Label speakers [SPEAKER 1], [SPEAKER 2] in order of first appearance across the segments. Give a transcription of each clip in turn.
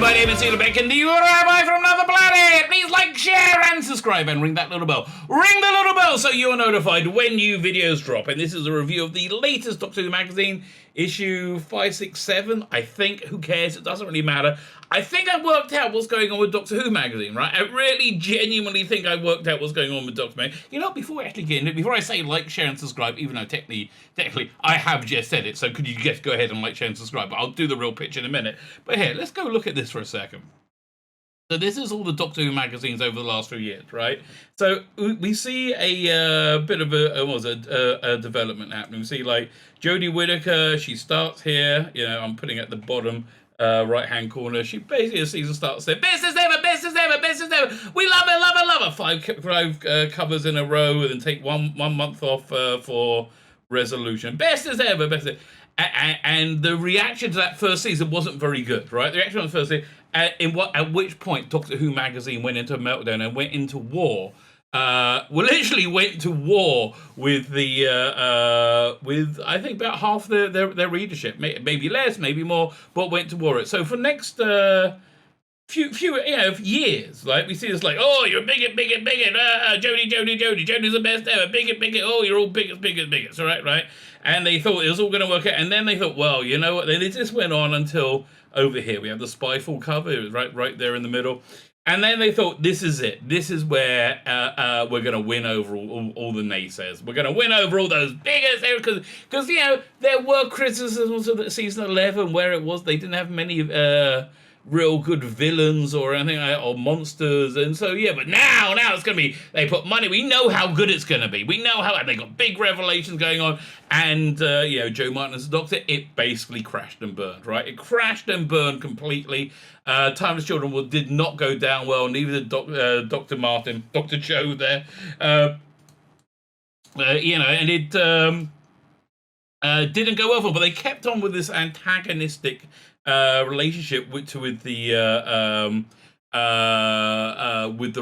[SPEAKER 1] my name is Tzvi Lebetkin, the Rabbi from another planet. Please like, share, and subscribe, and ring that little bell. Ring the little bell so you are notified when new videos drop. And this is a review of the latest Doctor Who magazine, issue 567. I think, who cares? It doesn't really matter. I think I worked out what's going on with Doctor Who magazine, right? I really genuinely think I worked out what's going on with Doctor Who. You know, before I actually get into it, before I say like, share, and subscribe, even though technically I have just said it, so could you just go ahead and like, share, and subscribe? But I'll do the real pitch in a minute. But here, let's go look at this for a second. So this is all the Doctor Who magazines over the last few years, right? So we see a bit of a development happening. We see like Jodie Whittaker, she starts here, you know, I'm putting at the bottom right-hand corner. She basically, the season starts there, best as ever, best as ever, best as ever. We love it, love it, love it. Five covers in a row, and then take one month off for resolution. Best as ever, best as ever. And the reaction to that first season wasn't very good, right? The reaction on the first season, at which point Doctor Who magazine went into a meltdown and went into war. Literally went to war with with I think about half their readership, maybe less, maybe more, but went to war. So for next few years, like we see this, like, oh, you're a bigot, Jodie's the best ever, bigot, oh, you're all bigots, all right. And they thought it was all going to work out, and then they thought, well, you know what? Then it just went on until over here we have the Spyfall cover. It was right there in the middle. And then they thought, this is it. This is where we're going to win over all the naysayers. We're going to win over all those bigots. Because, you know, there were criticisms of season 11 where it was they didn't have many real good villains or anything like that, or monsters. And so, yeah, but now it's going to be, they put money. We know how good it's going to be. We know how, they got big revelations going on. And, you know, Joe Martin as the Doctor, it basically crashed and burned, right? It crashed and burned completely. Timeless Children did not go down well, neither did Dr. Martin, Dr. Joe there. You know, and it didn't go well for them, but they kept on with this antagonistic relationship with the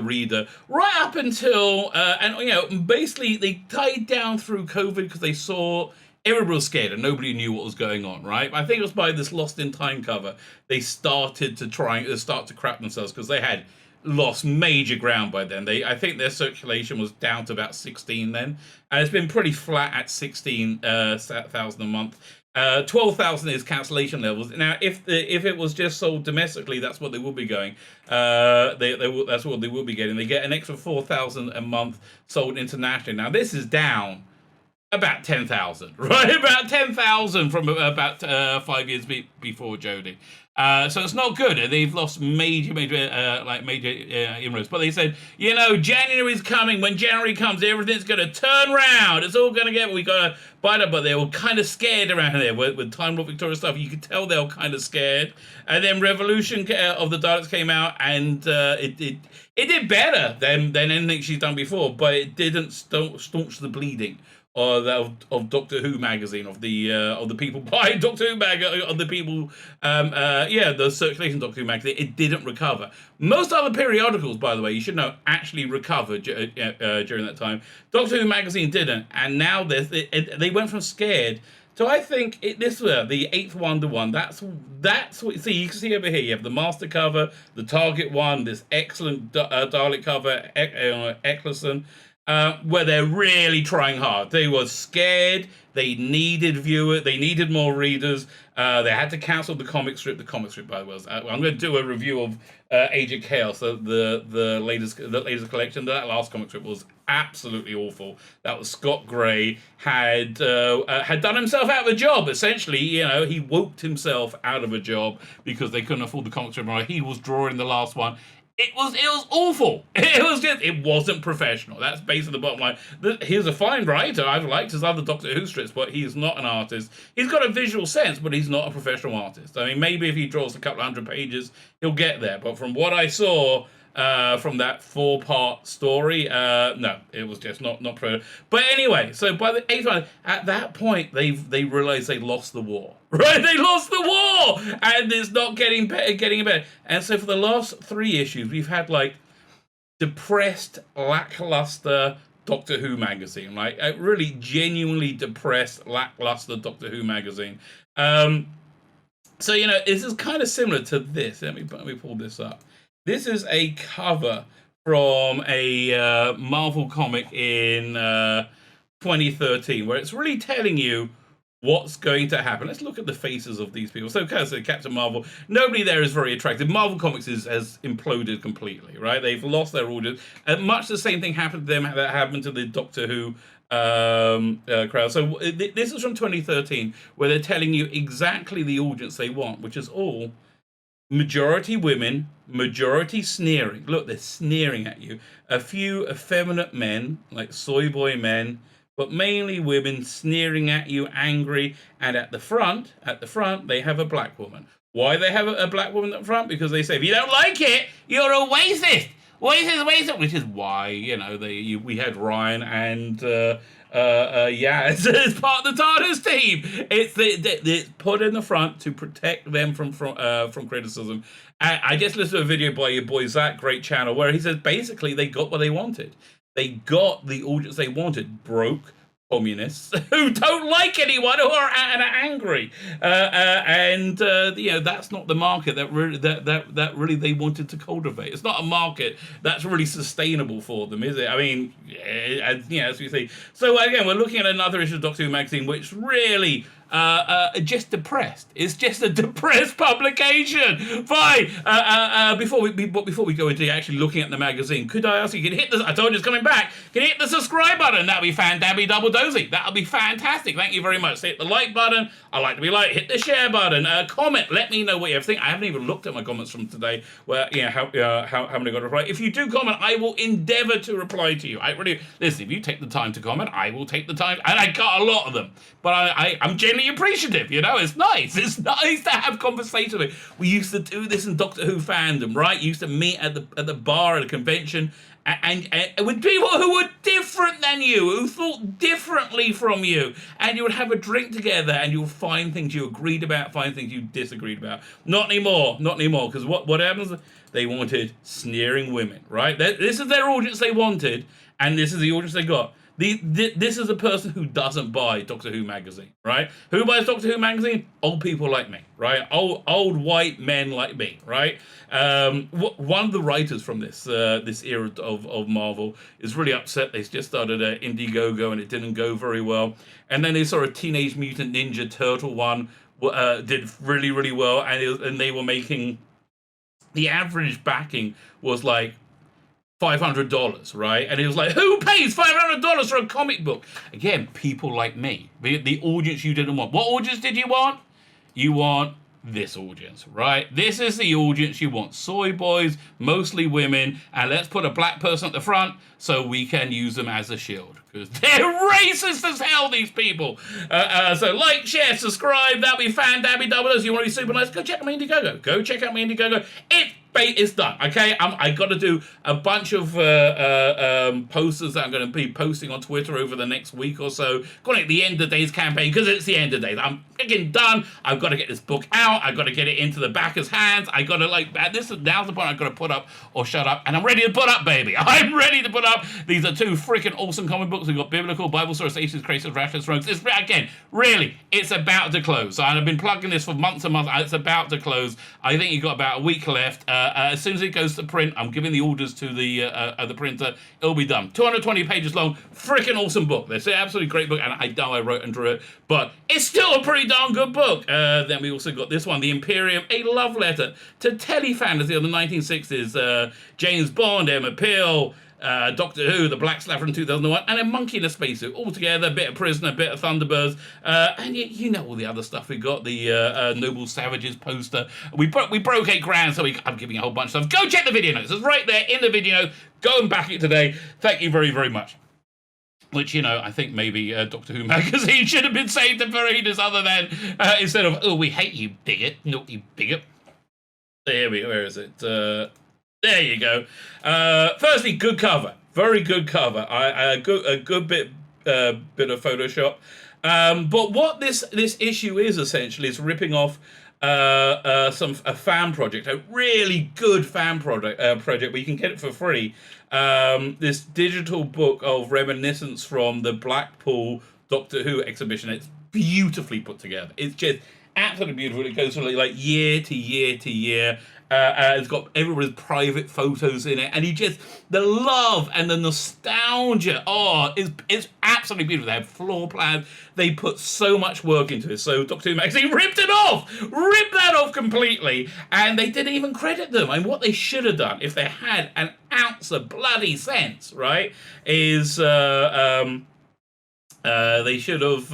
[SPEAKER 1] reader right up until and you know, basically they died down through COVID because they saw everybody was scared and nobody knew what was going on, right? I think it was by this Lost in Time cover they started to crap themselves because they had lost major ground by then. I think their circulation was down to about 16 then, and it's been pretty flat at 16,000 a month. 12,000 is cancellation levels. Now, if it was just sold domestically, that's what they will be going. That's what they will be getting. They get an extra 4,000 a month sold internationally. Now, this is down about 10,000, right? About 10,000 from about 5 years before Jodie. So it's not good. They've lost major inroads. But they said, you know, January's coming. When January comes, everything's going to turn around. It's all going to get, we got to bite up. But they were kind of scared around there with Time Lord Victoria stuff. You could tell they were kind of scared. And then Revolution of the Daleks came out, and it did better than anything she's done before. But it didn't staunch the bleeding of Doctor Who magazine, of the people buying Doctor Who magazine, of the people, the circulation Doctor Who magazine. It didn't recover. Most other periodicals, by the way, you should know, actually recovered during that time. Doctor Who magazine didn't, and now they went from scared. So I think this was the Eighth Wonder one. That's what. See, you can see over here. You have the Master cover, the Target one, this excellent Dalek cover, Eccleston. Where they're really trying hard. They were scared. They needed viewers. They needed more readers. They had to cancel the comic strip. The comic strip, by the way, I'm going to do a review of Age of Chaos, the latest collection. That last comic strip was absolutely awful. That was Scott Gray had done himself out of a job. Essentially, you know, he whooped himself out of a job because they couldn't afford the comic strip. Right? He was drawing the last one. It was awful. It wasn't professional. That's basically the bottom line. He's a fine writer. I've liked his other Doctor Who strips, but he's not an artist. He's got a visual sense, but he's not a professional artist. I mean, maybe if he draws a couple of hundred pages, he'll get there. But from what I saw from that 4-part story, no, it was just not pro. But anyway, so by the 8th one, at that point, they realized they lost the war. Right, they lost the war, and it's not getting better. And so for the last 3 issues, we've had like depressed, lackluster Doctor Who magazine, right? A really genuinely depressed, lackluster Doctor Who magazine. So, this is kind of similar to this. Let me pull this up. This is a cover from a Marvel comic in 2013, where it's really telling you what's going to happen. Let's look at the faces of these people. So Captain Marvel, nobody there is very attractive. Marvel Comics has imploded completely, right? They've lost their audience. Much the same thing happened to them that happened to the Doctor Who crowd. So this is from 2013, where they're telling you exactly the audience they want, which is all majority women, majority sneering. Look, they're sneering at you. A few effeminate men, like soy boy men, but mainly women sneering at you, angry. And at the front, they have a black woman. Why they have a black woman at the front? Because they say, if you don't like it, you're a racist. Racist. Which is why, we had Ryan and as part of the TARDIS team. It's put in the front to protect them from criticism. I just listened to a video by your boy Zach, great channel, where he says basically they got what they wanted. They got the audience they wanted, broke communists who don't like anyone, who are angry, and that's not the market that really they wanted to cultivate. It's not a market that's really sustainable for them, is it? I mean, as we see. So again, we're looking at another issue of Doctor Who magazine, which really just depressed. It's just a depressed publication. Fine. Before we go into actually looking at the magazine, could I ask you? Can you hit the? I told you it's coming back. Can you hit the subscribe button? That'll be fan-dabby double dozy. That'll be fantastic. Thank you very much. Hit the like button. I like to be liked. Hit the share button. Comment. Let me know what you think. I haven't even looked at my comments from today. Where how many got to reply? If you do comment, I will endeavour to reply to you. I really listen. If you take the time to comment, I will take the time, and I got a lot of them. But I'm genuinely appreciative, It's nice. It's nice to have conversations. We used to do this in Doctor Who fandom, right? You used to meet at the bar at a convention and with people who were different than you, who thought differently from you, and you would have a drink together and you would find things you agreed about, find things you disagreed about. Not anymore, because what happens? They wanted sneering women, right? This is their audience they wanted, and this is the audience they got. This is a person who doesn't buy Doctor Who magazine, right? Who buys Doctor Who magazine? Old people like me, right? Old white men like me, right? One of the writers from this era of Marvel is really upset. They just started Indiegogo and it didn't go very well. And then they saw a Teenage Mutant Ninja Turtle one did really, really well, and they were making, the average backing was like $500, right? And he was like, who pays $500 for a comic book? Again, people like me, the audience you didn't want. What audience did you want? You want this audience, right? This is the audience you want. Soy boys, mostly women, and let's put a black person at the front so we can use them as a shield. Because they're racist as hell, these people. So like, share, subscribe. That'll be fan-dabby double. You want to be super nice? Go check out my Indiegogo. Go check out my Indiegogo. It's done, okay? I got to do a bunch of posters that I'm going to be posting on Twitter over the next week or so. Calling it the End of Days campaign because it's the end of days. I'm freaking done. I've got to get this book out. I've got to get it into the backers' hands. I got to now's the point I've got to put up or shut up. And I'm ready to put up, baby. I'm ready to put up. These are two freaking awesome comic books. We've got Biblical, Bible Source, Aces, Creations, Rashes, Rogues. It's about to close. And I've been plugging this for months and months. It's about to close. I think you've got about a week left. As soon as it goes to print, I'm giving the orders to the printer. It'll be done. 220 pages long. Freaking awesome book. It's an absolutely great book, and I know I wrote and drew it, but it's still a pretty darn good book. Then we also got this one, The Imperium, a love letter to telefantasy of the 1960s. James Bond, Emma Peel, Doctor Who, The Black Slaver in 2001, and a monkey in a spacesuit. All together, a bit of Prisoner, a bit of Thunderbirds, and you know all the other stuff we got. The Noble Savages poster. We broke $8,000, so I'm giving a whole bunch of stuff. Go check the video notes. It's right there in the video. Go and back it today. Thank you very, very much. Which, I think maybe Doctor Who magazine should have been saved for readers other than, instead of, oh, we hate you, bigot, naughty bigot. There we go. Where is it? There you go. Firstly, good cover. Very good cover. A good bit of Photoshop. But what this issue is essentially is ripping off a fan project, a really good fan project where you can get it for free. This digital book of reminiscence from the Blackpool Doctor Who exhibition. It's beautifully put together. It's just absolutely beautiful. It goes from like year to year to year. It's got everybody's private photos in it, and the love and the nostalgia. Oh, it's absolutely beautiful. They have floor plans. They put so much work into it. So Doctor Who magazine ripped that off completely, and they didn't even credit them. And what they should have done, if they had an ounce of bloody sense, right, is they should have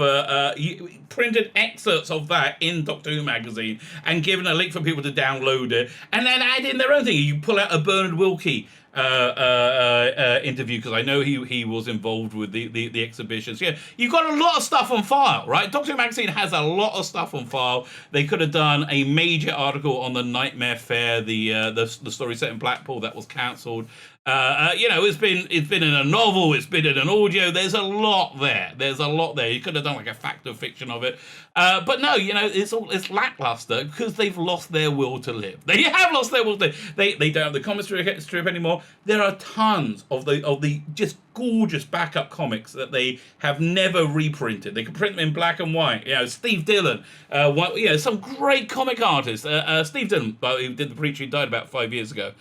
[SPEAKER 1] printed excerpts of that in Doctor Who magazine and given a link for people to download it, and then add in their own thing. You pull out a Bernard Wilkie interview, because I know he was involved with the exhibitions. Yeah, you've got a lot of stuff on file, right? Doctor Who magazine has a lot of stuff on file. They could have done a major article on the Nightmare Fair, the story set in Blackpool that was cancelled. It's been in a novel, it's been in an audio. There's a lot there. You could have done like a fact or fiction of it, but no, it's lackluster because they've lost their will to live. They have lost their will to live. They don't have the comic strip anymore. There are tons of the just gorgeous backup comics that they have never reprinted. They can print them in black and white. Steve Dillon, some great comic artists. Steve Dillon, who did The Preacher, he died about 5 years ago.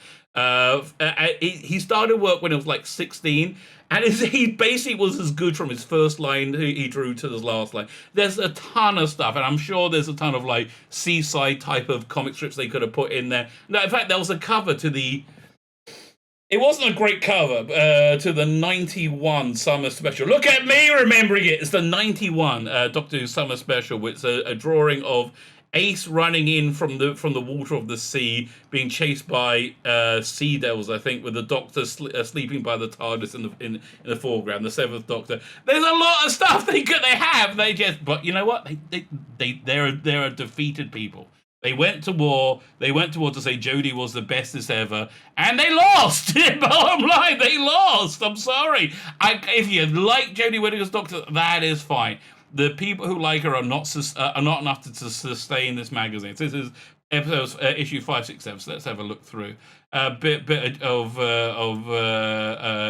[SPEAKER 1] He started work when he was like 16, and he basically was as good from his first line he drew to his last line. There's a ton of stuff, and I'm sure there's a ton of like seaside type of comic strips they could have put in there. No, in fact, there was a cover to the... It wasn't a great cover to the 91 Summer Special. Look at me remembering it. It's the 91 Doctor Who Summer Special, which is a drawing of Ace running in from the water of the sea, being chased by sea devils, I think, with the Doctor sleeping by the TARDIS in the foreground, the Seventh Doctor. There's a lot of stuff they have. But you know what? They're a defeated people. They went to war. They went to war to say Jodie was the bestest ever, and they lost. Bottom line, they lost. I'm sorry. If you like Jodie Whittaker's Doctor, that is fine. The people who like her are not enough to sustain this magazine. So this is issue 567. So let's have a look through a bit of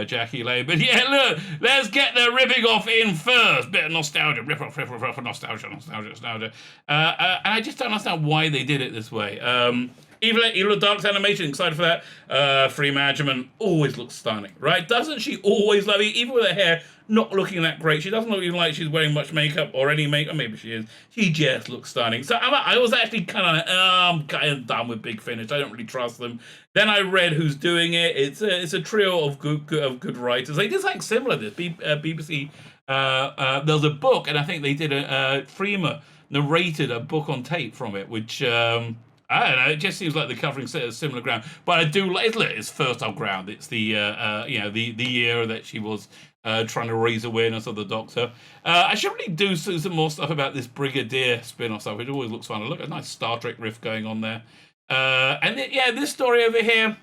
[SPEAKER 1] Jackie Lane. But yeah, look, let's get the ripping off in first. Bit of nostalgia, rip off, nostalgia. And I just don't understand why they did it this way. Evil Dark's animation, excited for that. Free Management always looks stunning, right? Doesn't she always love it? Even with her hair not looking that great. She doesn't look even like she's wearing much makeup or any makeup. Maybe she is. She just looks stunning. So I was actually kind of like, I'm kind of done with Big Finish. I don't really trust them. Then I read who's doing it. It's a trio of good writers. They did something similar to this. BBC, there's a book, and I think they did Freema narrated a book on tape from it, which... I don't know. It just seems like they're covering similar ground, but I do like it's fertile ground. It's the year that she was trying to raise awareness of the Doctor. I should really do some more stuff about this Brigadier spin-off stuff. It always looks fun. Look, a nice Star Trek riff going on there. This story over here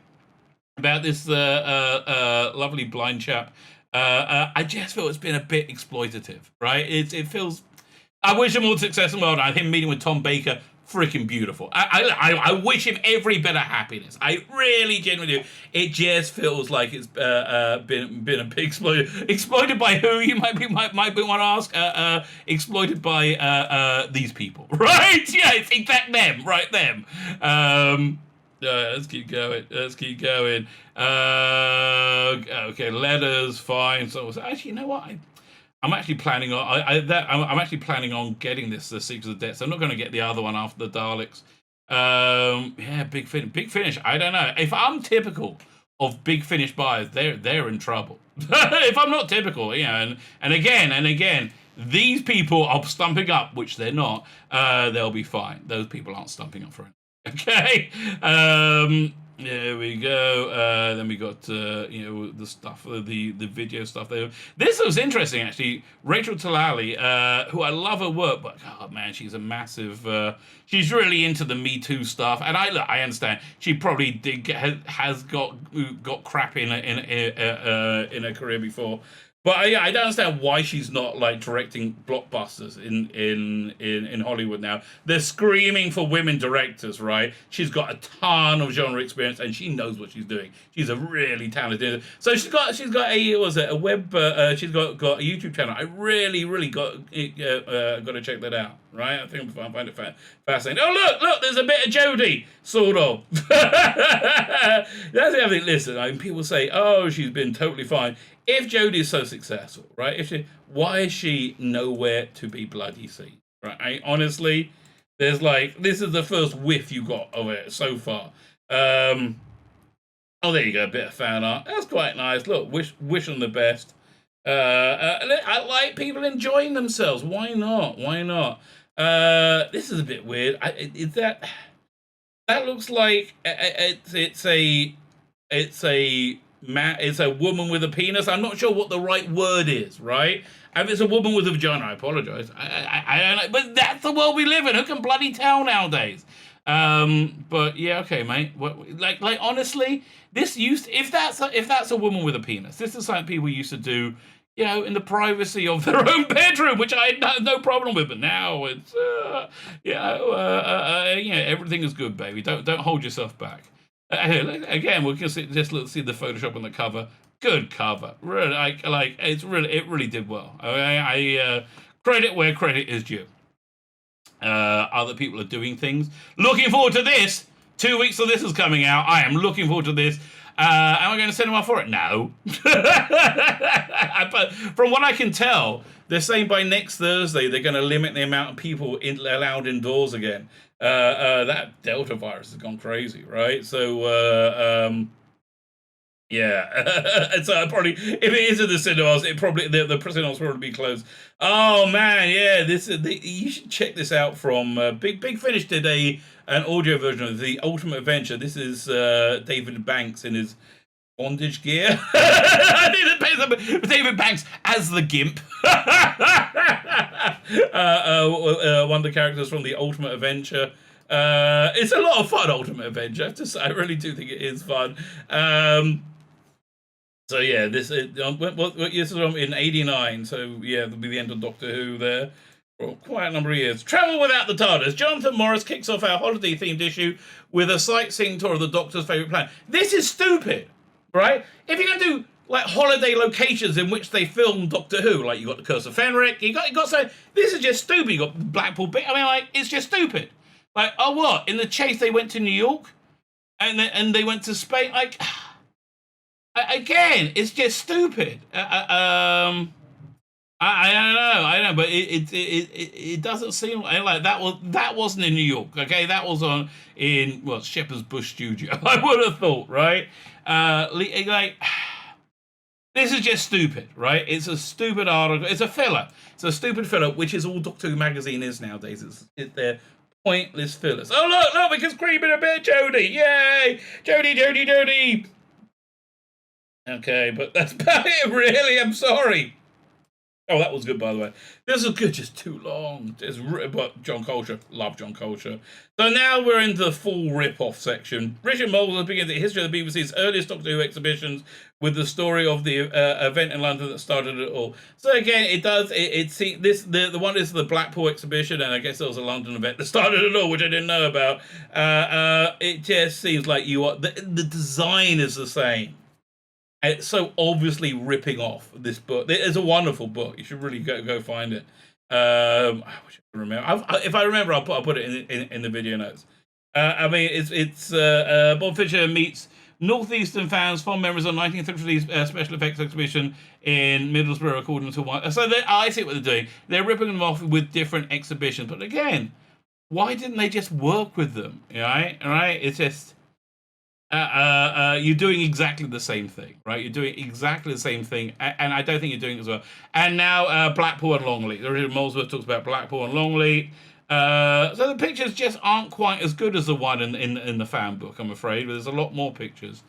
[SPEAKER 1] about this lovely blind chap. I just feel it's been a bit exploitative, right? It feels. I wish him all success and well done. Him meeting with Tom Baker. Freaking beautiful. I wish him every bit of happiness. I really genuinely do. It just feels like it's been a big exploited by who, you might want to ask. Exploited by these people, right? Yeah, it's exact them, right? Them. Let's keep going. Okay, letters, fine. So actually, you know what? I'm actually planning on I'm actually planning on getting this the Secrets of Death. So I'm not going to get the other one after the Daleks. Big Finish. I don't know. If I'm typical of Big Finish buyers, they're in trouble. If I'm not typical, and again, these people are stumping up, which they're not. They'll be fine. Those people aren't stumping up for it. Okay. There we go. Then we got the stuff, the video stuff there. This was interesting actually. Rachel Talalay, who I love her work, but oh man, she's a massive. She's really into the Me Too stuff, and I understand she probably has got crap in her career before. But I don't understand why she's not like directing blockbusters in Hollywood now. They're screaming for women directors, right? She's got a ton of genre experience and she knows what she's doing. She's a really talented. So she's got a web. She's got a YouTube channel. I really got to check that out. right? I think I find it fascinating. Oh, look, there's a bit of Jodie, sort of. That's the other thing. Listen, I mean, people say, oh, she's been totally fine. If Jodie is so successful, right? Why is she nowhere to be bloody seen? Right? Honestly, there's like, this is the first whiff you got of it so far. Oh, there you go, a bit of fan art. That's quite nice. Look, wish them the best. I like people enjoying themselves. Why not? Why not? This is a bit weird. Is that looks like it's a woman with a penis. I'm not sure what the right word is, right? If it's a woman with a vagina, I apologize. I don't know, but that's the world we live in. Who can bloody tell nowadays? But yeah, okay, mate. Like honestly, if that's a woman with a penis, this is something people used to do, in the privacy of their own bedroom, which I had no problem with. But now it's, everything is good, baby. Don't hold yourself back. Again, we can see the Photoshop on the cover. Good cover. Really, it really did well. I credit where credit is due. Other people are doing things. Looking forward to this. 2 weeks of this is coming out. I am looking forward to this. Am I going to send them off for it? No. But from what I can tell, they're saying by next Thursday they're going to limit the amount of people allowed indoors again. That Delta virus has gone crazy, right? So, yeah. And so probably, if it is in the cinemas, the cinemas will probably be closed. Oh man, yeah. You should check this out from Big Finish did an audio version of The Ultimate Adventure. This is David Banks in his bondage gear. I think that David Banks as the Gimp. One of the characters from The Ultimate Adventure. It's a lot of fun, Ultimate Adventure. I have to say, I really do think it is fun. So yeah, this is in '89. So yeah, there'll be the end of Doctor Who there for quite a number of years. Travel without the TARDIS. Jonathan Morris kicks off our holiday-themed issue with a sightseeing tour of the Doctor's favourite planet. This is stupid, right? If you're going to do like holiday locations in which they filmed Doctor Who, like you got the Curse of Fenric, you got so this is just stupid. You got Blackpool. I mean, like it's just stupid. Like, oh what? In the chase, they went to New York, and they went to Spain. Like. Again, it's just stupid. I don't know, but it doesn't seem like that wasn't in New York. Okay, that was in Shepherd's Bush Studio. I would have thought, right? This is just stupid, right? It's a stupid article. It's a filler. It's a stupid filler, which is all Doctor Who magazine is nowadays. They're pointless fillers. Oh look, we can scream in a bit, Jodie! Yay, Jodie! Okay, but that's about it, really. I'm sorry. Oh, that was good, by the way. This was good, just too long. But John Culture, love John Culture. So now we're into the full rip-off section. Richard Moles begins the history of the BBC's earliest Doctor Who exhibitions with the story of the event in London that started it all. So again, the one is the Blackpool exhibition, and I guess there was a London event that started it all, which I didn't know about. It just seems like the design is the same. It's so obviously ripping off this book. It's a wonderful book. You should really go find it. I wish I could remember. If I remember, I'll put it in the video notes. I mean, it's Bob Fisher meets Northeastern fans, fond memories of 19th century special effects exhibition in Middlesbrough, according to one. So I see what they're doing. They're ripping them off with different exhibitions. But again, why didn't they just work with them? Right? It's just. You're doing exactly the same thing, right? You're doing exactly the same thing, and I don't think you're doing it as well. And now Blackpool and Longleat. Molesworth talks about Blackpool and Longleat. So the pictures just aren't quite as good as the one in the fan book, I'm afraid. But there's a lot more pictures.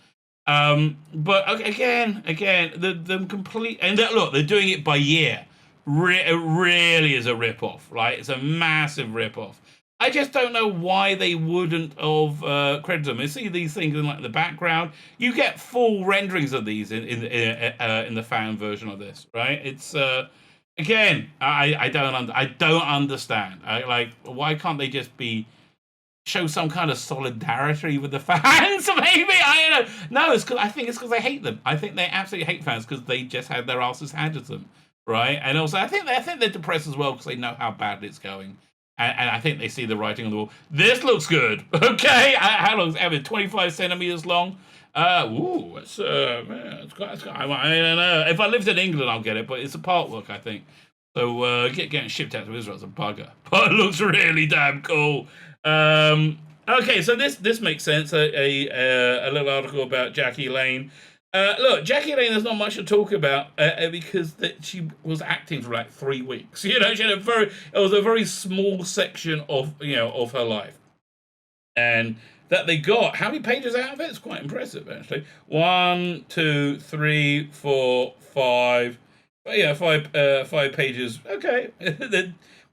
[SPEAKER 1] But again, the complete and look, they're doing it by year. It really is a rip-off, right? It's a massive rip-off. I just don't know why they wouldn't have credited them. You see these things in like the background. You get full renderings of these in the fan version of this, right? It's again, I don't understand. Why can't they just show some kind of solidarity with the fans? Maybe I don't know. No, I think it's because they hate them. I think they absolutely hate fans because they just had their asses handed to them, right? And also, I think they're depressed as well because they know how bad it's going. And I think they see the writing on the wall. This looks good. Okay, how long is it? 25 centimeters long. It's I don't know. If I lived in England, I'll get it, but it's a part work, I think. So getting shipped out to Israel is a bugger, but it looks really damn cool. Okay, so this makes sense. A little article about Jackie Lane. Look, Jackie Lane, there's not much to talk about because she was acting for like 3 weeks. She had it was a very small section of of her life, and that they got how many pages out of it? It's quite impressive, actually. 1, 2, 3, 4, 5. Yeah, 5 pages. Okay,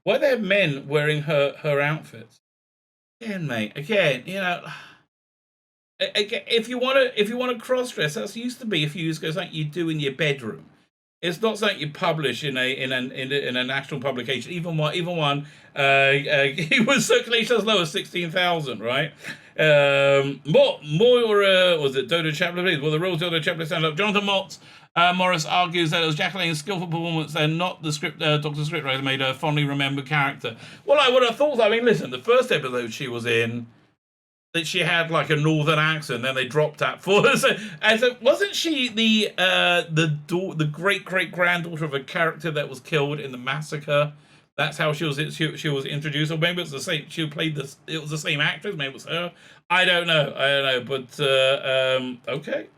[SPEAKER 1] why they have men wearing her outfits? Again, mate. Again, if you want to cross dress, that's used to be a few years ago something you do in your bedroom. It's not something you publish in a national publication. Even one it was circulation as low as 16,000, right? More was it Dodo Chaplin? Well, the real Dodo Chaplin stand up. Jonathan Morris argues that it was Jacqueline's skillful performance and not the Dr. Scriptwriter made her fondly remembered character. Well, I would have thought. I mean, listen, the first episode she was in, that she had like a northern accent, then they dropped that for her. So wasn't she the great granddaughter of a character that was killed in the massacre? That's how she was introduced, or maybe it's the same. She played this. It was the same actress. Maybe it was her. I don't know. But okay.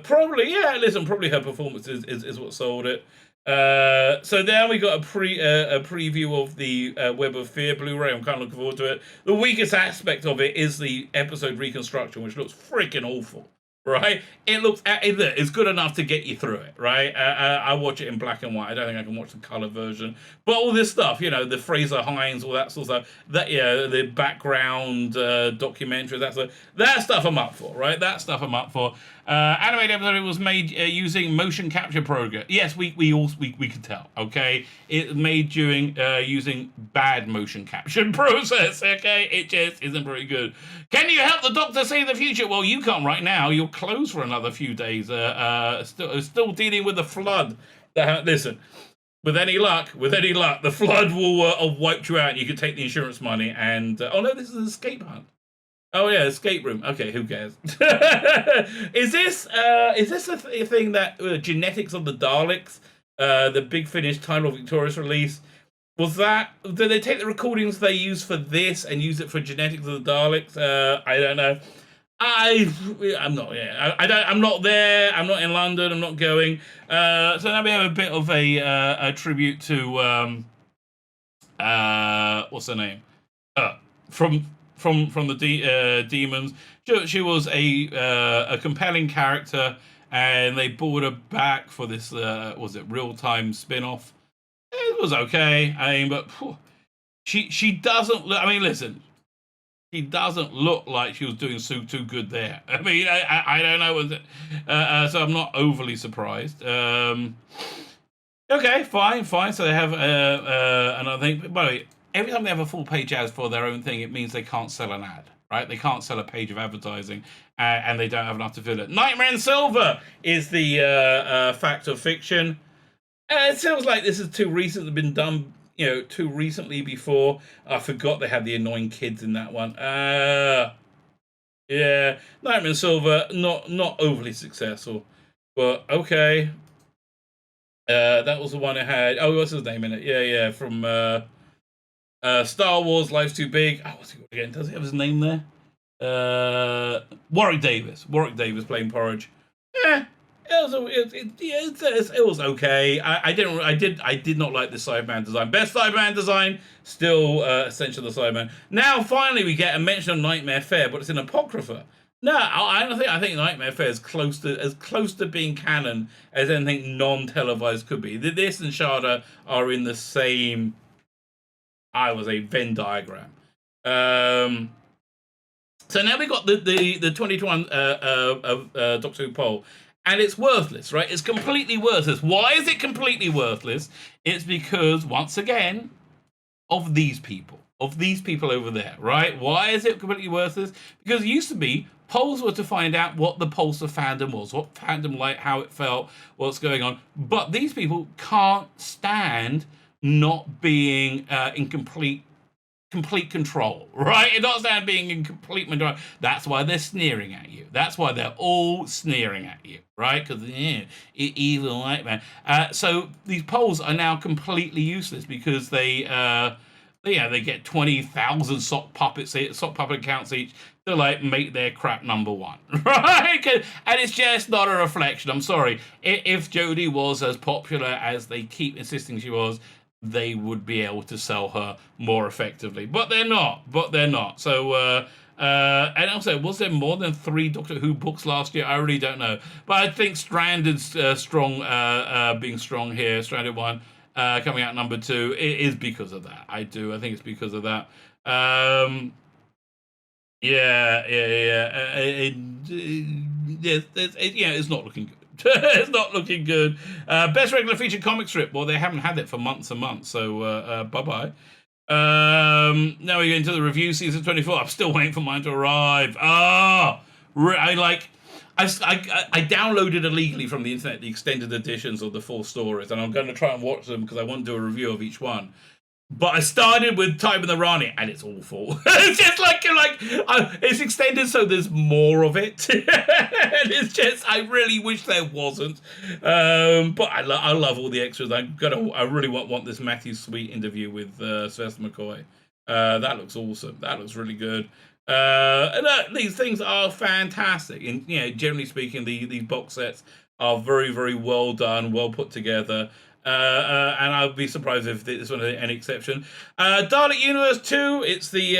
[SPEAKER 1] Probably, yeah. Listen, probably her performance is what sold it. So now we got a preview of the Web of Fear Blu-ray. I'm kind of looking forward to it. The weakest aspect of it is the episode reconstruction, which looks freaking awful. Right? It's good enough to get you through it, right? I watch it in black and white. I don't think I can watch the color version. But all this stuff, the Fraser Hines, all that sort of stuff, the background documentary, that stuff I'm up for, right? That stuff I'm up for. Animated episode was made using motion capture program. Yes, we can tell. Okay, it made during using bad motion capture process. Okay, it just isn't very good. Can you help the Doctor see the future? Well, you can't right now. You're closed for another few days. Still dealing with the flood. Listen. With any luck, the flood will have wiped you out, and you can take the insurance money. And oh no, this is an escape hunt. Oh yeah, escape room. Okay, who cares? Is this a thing that genetics of the Daleks, the Big Finish title Victorious release, was that? Did they take the recordings they used for this and use it for genetics of the Daleks? I don't know. I'm not. Yeah, I'm not there. I'm not in London. I'm not going. So now we have a bit of a tribute to what's her name? From the Demons. She was a compelling character, and they brought her back for this was it real-time spin-off. It was okay. I mean, but she doesn't look, I mean, listen, she doesn't look like she was doing too good there. I mean, I don't know, so I'm not overly surprised. Okay, fine. So they have another thing. By the way, every time they have a full page ad for their own thing, it means they can't sell an ad, right? They can't sell a page of advertising, and they don't have enough to fill it. Nightmare in Silver is the fact of fiction. It sounds like this is too recently been done, too recently before. I forgot they had the annoying kids in that one. Yeah, Nightmare in Silver, not overly successful, but okay. That was the one that had, what's his name in it? Yeah, from Star Wars, Life's Too Big. What's he called again? Does he have his name there? Warwick Davis playing Porridge. It was okay. I did not like the Cyberman design. Best Cyberman design, still Essential the Cyberman. Now finally we get a mention of Nightmare Fair, but it's an apocrypha. No, I think Nightmare Fair is close to being canon as anything non-televised could be. This and Shada are in the same, Venn diagram. So now we got the 2021 Doctor Who poll. And it's worthless, right? It's completely worthless. Why is it completely worthless? It's because, once again, of these people over there, right? Why is it completely worthless? Because it used to be, polls were to find out what the pulse of fandom was, what fandom like, how it felt, what's going on. But these people can't stand not being in complete control, right? It not stand being in complete control. That's why they're sneering at you. That's why they're all sneering at you, right? Because evil white man. So these polls are now completely useless because they get 20,000 sock puppet accounts each to like make their crap number one, right? And it's just not a reflection. I'm sorry. If Jodie was as popular as they keep insisting she was, they would be able to sell her more effectively. But they're not. So, and also, was there more than 3 Doctor Who books last year? I really don't know. But I think Stranded's being strong here, Stranded 1, coming out number 2, it is because of that. I think it's because of that. It's not looking good. It's not looking good. Best regular feature comic strip. Well, they haven't had it for months and months, so bye-bye. Now we go into the review season 24. I'm still waiting for mine to arrive. I downloaded illegally from the internet the extended editions of the 4 stories, and I'm going to try and watch them because I want to do a review of each one. But I started with Time in the Rani, and it's awful. It's just it's extended, so there's more of it. And it's just, I really wish there wasn't. But I love all the extras. I really want this Matthew Sweet interview with Sylvester McCoy. That looks awesome. That looks really good. And these things are fantastic. And generally speaking, these box sets are very, very well done, well put together. And I'd be surprised if this one had any exception. Dalek Universe 2, it's the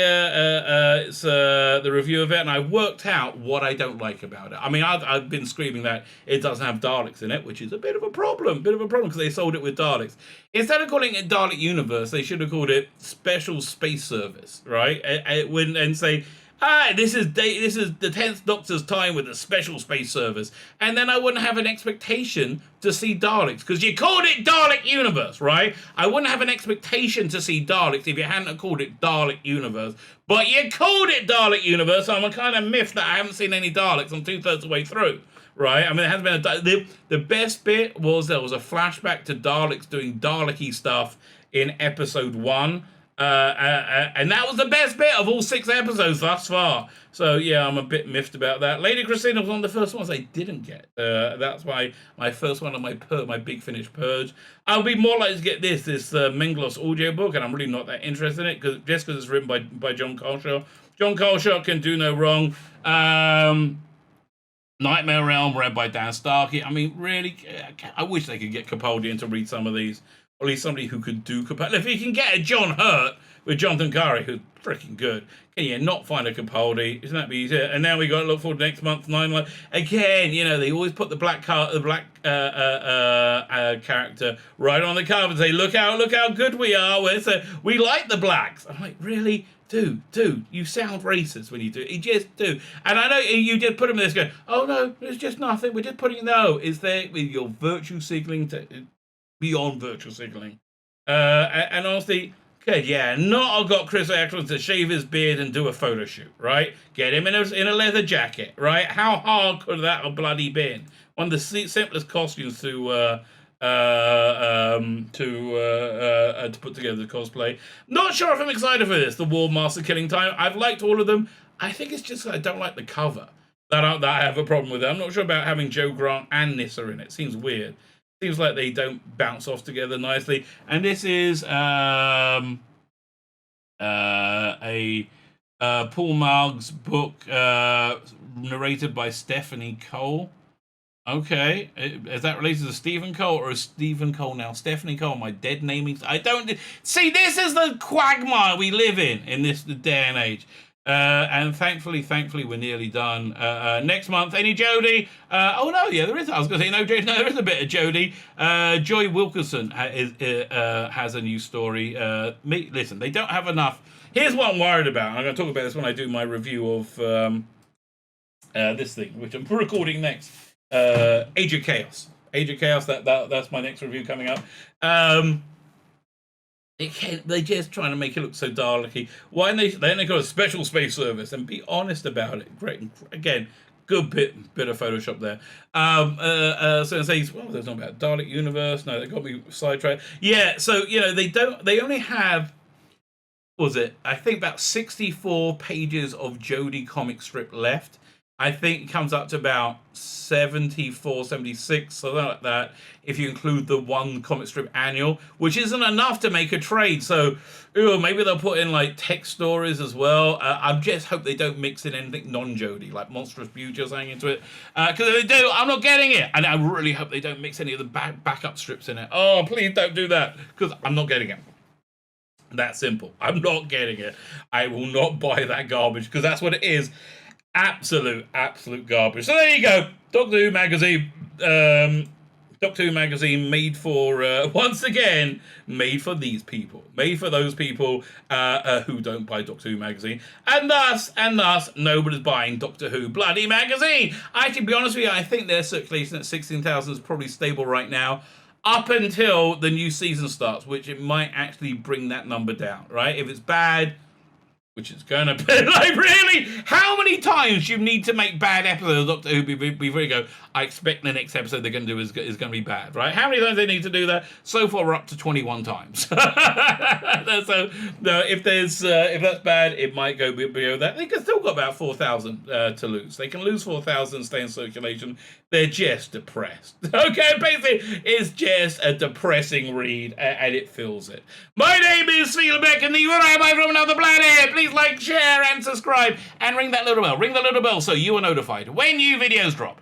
[SPEAKER 1] review of it, and I worked out what I don't like about it. I mean, I've been screaming that it doesn't have Daleks in it, which is a bit of a problem because they sold it with Daleks. Instead of calling it Dalek Universe, they should have called it Special Space Service, right? And say, this is the 10th Doctor's time with the Special Space Service. And then I wouldn't have an expectation to see Daleks, because you called it Dalek Universe, right? I wouldn't have an expectation to see Daleks if you hadn't called it Dalek Universe. But you called it Dalek Universe, so I'm kind of miffed that I haven't seen any Daleks. I'm 2/3 of the way through, right? I mean, it hasn't been the best bit was there was a flashback to Daleks doing Dalek-y stuff in episode 1. And that was the best bit of all 6 episodes thus far. So yeah, I'm a bit miffed about that. Lady Christina was one of the first ones I didn't get. That's my first one on my Big Finish purge. I'll be more likely to get this Menglos audiobook, and I'm really not that interested in it because it's written by John Coleshaw. John Coleshaw can do no wrong. Nightmare Realm, read by Dan Starkey. I mean, really, I wish they could get Capaldi in to read some of these. Or at least somebody who could do Capaldi. If you can get a John Hurt with Jonathan Curry, who's freaking good, can you not find a Capaldi? Isn't that be easier? And now we got to look forward to next month, 9 Lives. Again, they always put the black character right on the cover and say, look how good we are. We like the blacks. I'm like, really? Dude, you sound racist when you do it. You just do. And I know you just put them in this going, oh no, it's just nothing. We're just putting, no, it's there with your virtue signaling beyond virtual signaling. And honestly, okay, yeah, not I've got Chris Eccleston to shave his beard and do a photo shoot, right? Get him in a leather jacket, right? How hard could that have bloody been? One of the simplest costumes to put together the cosplay. Not sure if I'm excited for this, the War Master Killing Time. I've liked all of them. I think it's just I don't like the cover. That I have a problem with it. I'm not sure about having Joe Grant and Nyssa in it. Seems weird. Seems like they don't bounce off together nicely. And this is a Paul Marg's book narrated by Stephanie Cole. Okay. Is that related to Stephen Cole, or is Stephen Cole now Stephanie Cole? Am I dead naming? I don't... See, this is the quagmire we live in this day and age. And thankfully, we're nearly done. Next month, any Jodie? There is. I was going to say no, Jodie. No, there is a bit of Jodie. Joy Wilkinson has a new story. Listen, they don't have enough. Here's what I'm worried about. I'm going to talk about this when I do my review of this thing, which I'm recording next. Age of Chaos. That's my next review coming up. They're just trying to make it look so Dalek-y. Why don't they got a Special Space Service and be honest about it? Great. Again, Good bit of Photoshop there. So it says, well, there's not about Dalek Universe. No, they got me sidetracked. Yeah, so, they only have, what was it? I think about 64 pages of Jodie comic strip left. I think it comes up to about 74, 76, something like that, if you include the one comic strip annual, which isn't enough to make a trade. So, maybe they'll put in like text stories as well. I just hope they don't mix in anything non-Jodie, like Monstrous Beauty or something into it. Because if they do, I'm not getting it. And I really hope they don't mix any of the backup strips in it. Oh, please don't do that, because I'm not getting it. That simple. I'm not getting it. I will not buy that garbage, because that's what it is. Absolute garbage. So there you go. Doctor Who magazine. Doctor Who magazine made for, once again, made for these people. Made for those people who don't buy Doctor Who magazine. And thus, nobody's buying Doctor Who bloody magazine. To be honest with you, I think their circulation at 16,000 is probably stable right now, up until the new season starts, which it might actually bring that number down, right? If it's bad, which is going to be, like, really? How many times you need to make bad episodes of Doctor Who before you go, I expect the next episode they're going to do is going to be bad, right? How many times they need to do that? So far, we're up to 21 times. So, no, if that's bad, it might go below that. They can still got about 4,000 to lose. They can lose 4,000, stay in circulation. They're just depressed. Okay, basically, it's just a depressing read, and it fills it. My name is Tzvi Lebetkin, the Rabbi from another planet. Please like, share, and subscribe, and ring that little bell. Ring the little bell so you are notified when new videos drop.